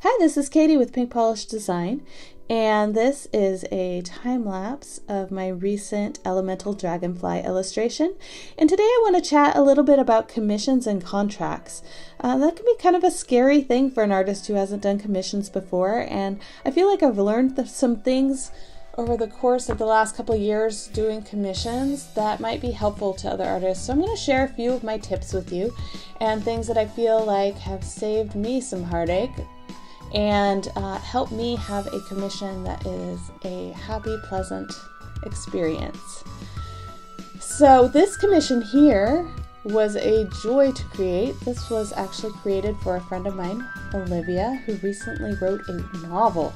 Hi, this is Katie with Pink Polish Design, and this is a time lapse of my recent Elemental Dragonfly illustration. And today I want to chat a little bit about commissions and contracts. That can be kind of a scary thing for an artist who hasn't done commissions before, and I feel like I've learned some things over the course of the last couple of years doing commissions that might be helpful to other artists. So I'm going to share a few of my tips with you and things that I feel like have saved me some heartache and help me have a commission that is a happy, pleasant experience. So this commission here was a joy to create. This was actually created for a friend of mine, Olivia, who recently wrote a novel.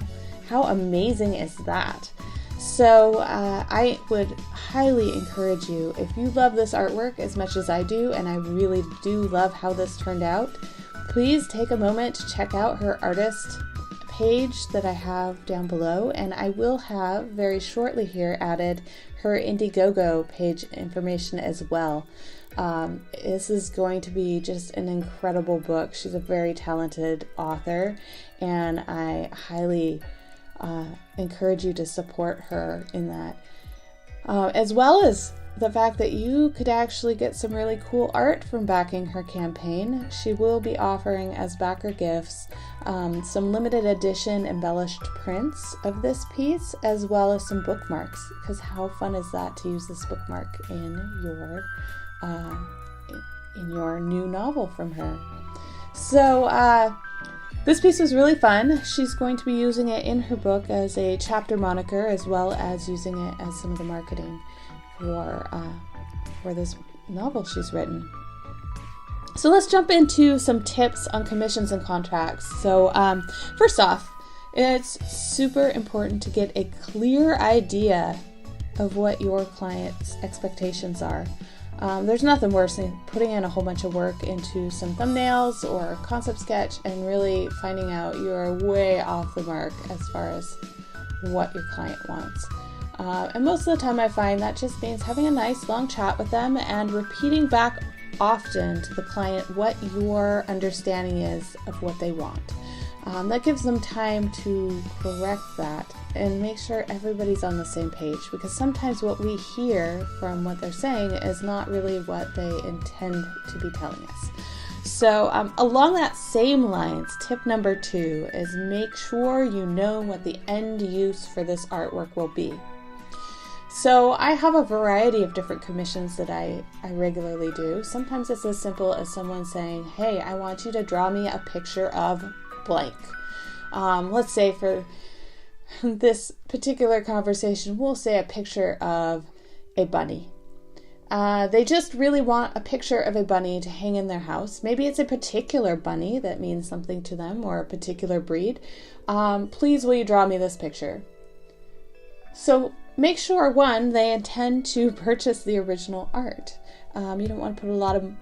How amazing is that? So I would highly encourage you, if you love this artwork as much as I do, and I really do love how this turned out, please take a moment to check out her artist page that I have down below, and I will have very shortly here added her Indiegogo page information as well. This is going to be just an incredible book. She's a very talented author, and I highly encourage you to support her in that, as well as the fact that you could actually get some really cool art from backing her campaign. She will be offering as backer gifts some limited edition embellished prints of this piece, as well as some bookmarks, because how fun is that to use this bookmark in your new novel from her. So this piece was really fun. She's going to be using it in her book as a chapter moniker, as well as using it as some of the marketing for this novel she's written. So let's jump into some tips on commissions and contracts. So first off, it's super important to get a clear idea of what your client's expectations are. There's nothing worse than putting in a whole bunch of work into some thumbnails or a concept sketch and really finding out you're way off the mark as far as what your client wants. And most of the time I find that just means having a nice long chat with them and repeating back often to the client what your understanding is of what they want. That gives them time to correct that and make sure everybody's on the same page, because sometimes what we hear from what they're saying is not really what they intend to be telling us. So along that same lines, tip number 2 is make sure you know what the end use for this artwork will be. So I have a variety of different commissions that I regularly do. Sometimes it's as simple as someone saying, hey, I want you to draw me a picture of blank. Let's say for this particular conversation, we'll say a picture of a bunny. They just really want a picture of a bunny to hang in their house. Maybe it's a particular bunny that means something to them, or a particular breed. Please, will you draw me this picture? So make sure, one, they intend to purchase the original art. You don't want to put a lot of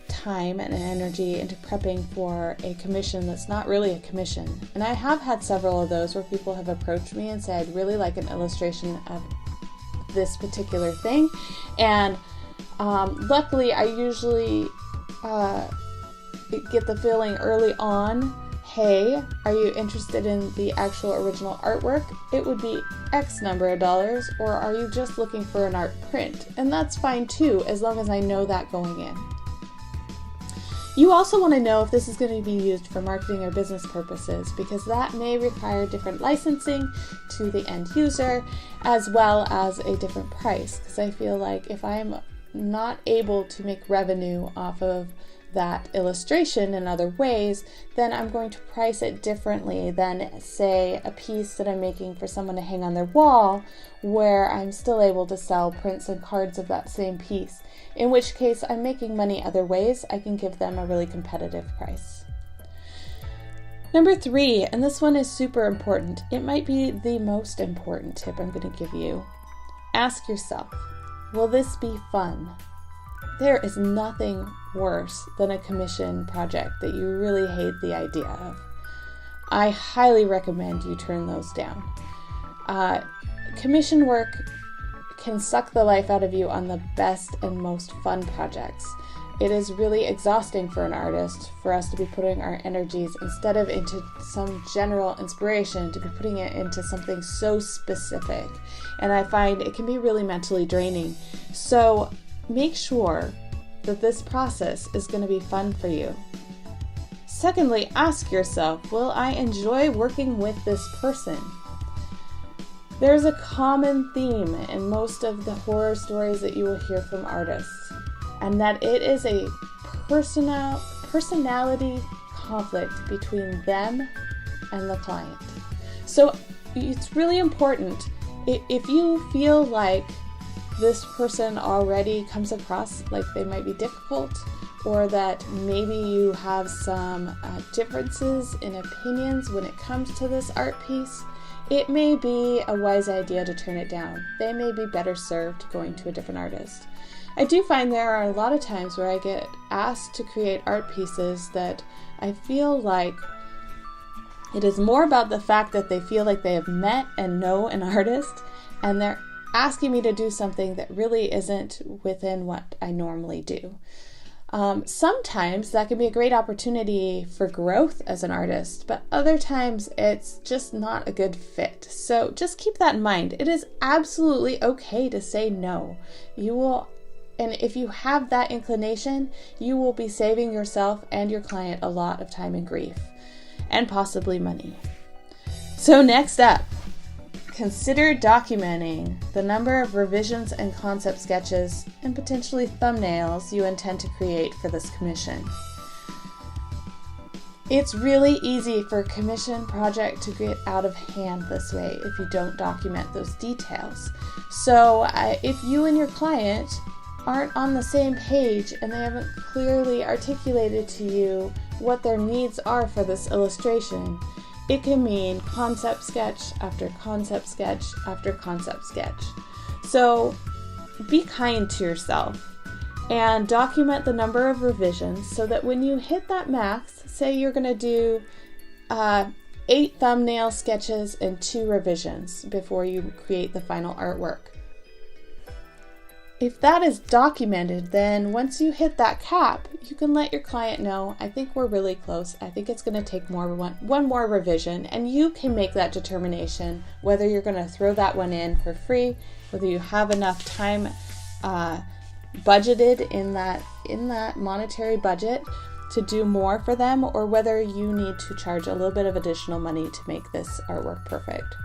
time and energy into prepping for a commission that's not really a commission. And I have had several of those where people have approached me and said, I'd really like an illustration of this particular thing. And luckily, I usually get the feeling early on, hey, are you interested in the actual original artwork? It would be X number of dollars, or are you just looking for an art print? And that's fine too, as long as I know that going in. You also want to know if this is going to be used for marketing or business purposes, because that may require different licensing to the end user, as well as a different price. Because I feel like if I'm not able to make revenue off of that illustration in other ways, then I'm going to price it differently than, say, a piece that I'm making for someone to hang on their wall, where I'm still able to sell prints and cards of that same piece, in which case I'm making money other ways. I can give them a really competitive price. Number 3, and this one is super important. It might be the most important tip I'm going to give you. Ask yourself, will this be fun? There is nothing worse than a commission project that you really hate the idea of. I highly recommend you turn those down. Commission work can suck the life out of you on the best and most fun projects. it is really exhausting for an artist for us to be putting our energies, instead of into some general inspiration, to be putting it into something so specific. And I find it can be really mentally draining. So make sure that this process is going to be fun for you. Secondly, ask yourself, will I enjoy working with this person? There's a common theme in most of the horror stories that you will hear from artists, and that it is a personality conflict between them and the client. So it's really important, if you feel like this person already comes across like they might be difficult, or that maybe you have some differences in opinions when it comes to this art piece, it may be a wise idea to turn it down. They may be better served going to a different artist. I do find there are a lot of times where I get asked to create art pieces that I feel like it is more about the fact that they feel like they have met and know an artist, and they're asking me to do something that really isn't within what I normally do. Sometimes that can be a great opportunity for growth as an artist, but other times it's just not a good fit. So just keep that in mind. It is absolutely okay to say no. And if you have that inclination, you will be saving yourself and your client a lot of time and grief, and possibly money. So next up, consider documenting the number of revisions and concept sketches and potentially thumbnails you intend to create for this commission. It's really easy for a commission project to get out of hand this way if you don't document those details. So if you and your client aren't on the same page and they haven't clearly articulated to you what their needs are for this illustration, it can mean concept sketch after concept sketch after concept sketch. So be kind to yourself and document the number of revisions so that when you hit that max, say you're going to do 8 thumbnail sketches and 2 revisions before you create the final artwork. If that is documented, then once you hit that cap, you can let your client know, I think we're really close. I think it's going to take one more revision, and you can make that determination whether you're going to throw that one in for free, whether you have enough time budgeted in that monetary budget to do more for them, or whether you need to charge a little bit of additional money to make this artwork perfect.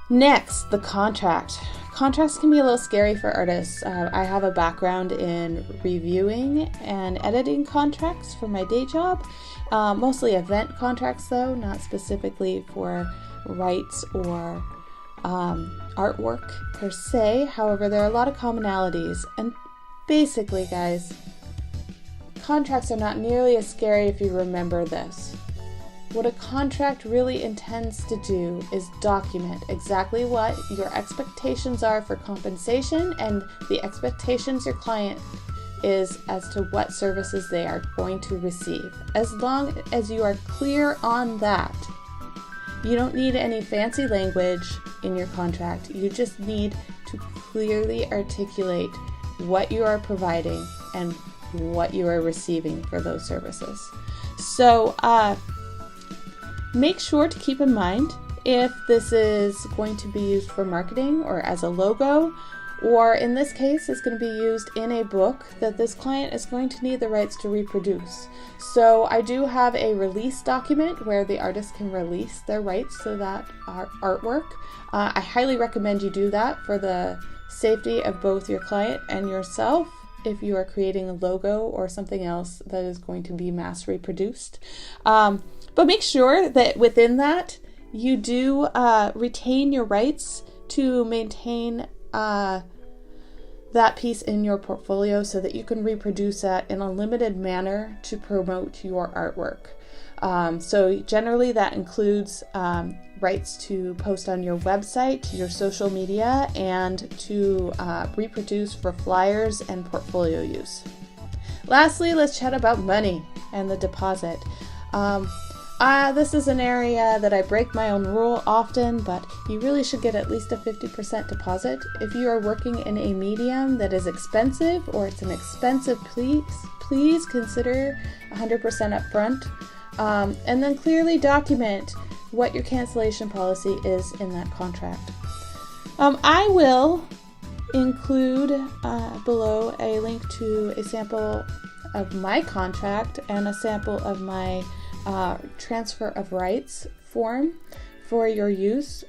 Next, the contract. Contracts can be a little scary for artists. I have a background in reviewing and editing contracts for my day job, mostly event contracts though, not specifically for rights or artwork per se. However, there are a lot of commonalities, and basically, guys, contracts are not nearly as scary if you remember this. What a contract really intends to do is document exactly what your expectations are for compensation and the expectations your client is as to what services they are going to receive. As long as you are clear on that, you don't need any fancy language in your contract. You just need to clearly articulate what you are providing and what you are receiving for those services. So, make sure to keep in mind if this is going to be used for marketing or as a logo, or in this case, it's going to be used in a book that this client is going to need the rights to reproduce. So I do have a release document where the artist can release their rights to that artwork. I highly recommend you do that for the safety of both your client and yourself if you are creating a logo or something else that is going to be mass reproduced. But make sure that within that, you do retain your rights to maintain that piece in your portfolio so that you can reproduce that in a limited manner to promote your artwork. So generally that includes rights to post on your website, your social media, and to reproduce for flyers and portfolio use. Lastly, let's chat about money and the deposit. This is an area that I break my own rule often, but you really should get at least a 50% deposit. If you are working in a medium that is expensive or it's an expensive please consider 100% upfront. And then clearly document what your cancellation policy is in that contract. I will include below a link to a sample of my contract and a sample of my transfer of rights form for your use.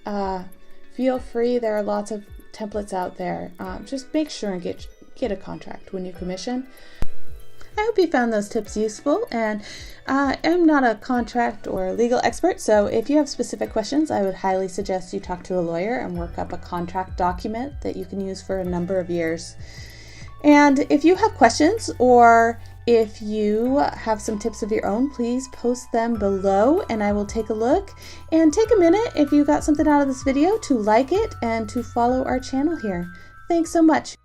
Feel free, there are lots of templates out there. Just make sure and get a contract when you commission. I hope you found those tips useful, and I'm not a contract or legal expert, so if you have specific questions, I would highly suggest you talk to a lawyer and work up a contract document that you can use for a number of years. And if you have questions or if you have some tips of your own, please post them below and I will take a look. And take a minute, if you got something out of this video, to like it and to follow our channel here. Thanks so much.